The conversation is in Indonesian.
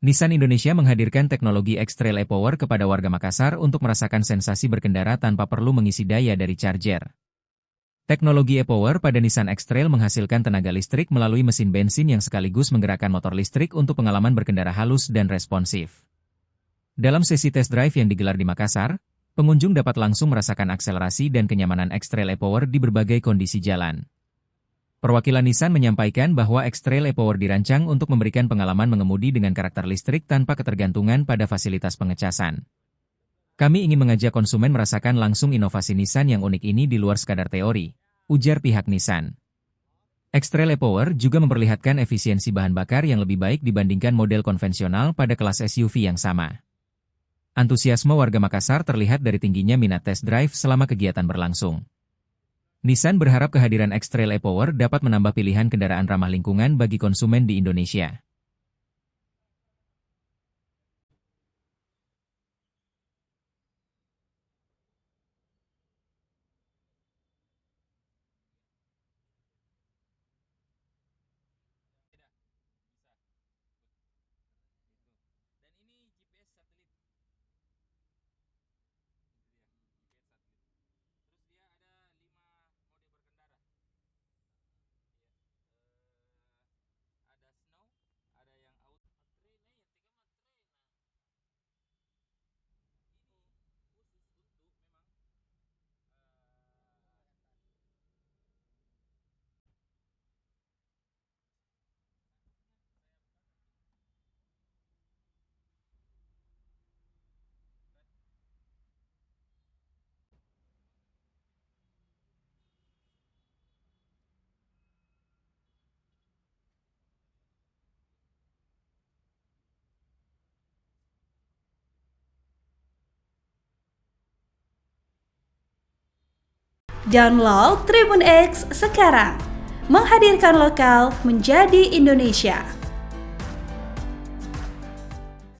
Nissan Indonesia menghadirkan teknologi X-Trail e-Power kepada warga Makassar untuk merasakan sensasi berkendara tanpa perlu mengisi daya dari charger. Teknologi e-Power pada Nissan X-Trail menghasilkan tenaga listrik melalui mesin bensin yang sekaligus menggerakkan motor listrik untuk pengalaman berkendara halus dan responsif. Dalam sesi test drive yang digelar di Makassar, pengunjung dapat langsung merasakan akselerasi dan kenyamanan X-Trail e-Power di berbagai kondisi jalan. Perwakilan Nissan menyampaikan bahwa X-Trail e-Power dirancang untuk memberikan pengalaman mengemudi dengan karakter listrik tanpa ketergantungan pada fasilitas pengecasan. Kami ingin mengajak konsumen merasakan langsung inovasi Nissan yang unik ini di luar sekadar teori, ujar pihak Nissan. X-Trail e-Power juga memperlihatkan efisiensi bahan bakar yang lebih baik dibandingkan model konvensional pada kelas SUV yang sama. Antusiasme warga Makassar terlihat dari tingginya minat test drive selama kegiatan berlangsung. Nissan berharap kehadiran X-Trail e-Power dapat menambah pilihan kendaraan ramah lingkungan bagi konsumen di Indonesia. Download Tribun X sekarang, menghadirkan lokal menjadi Indonesia.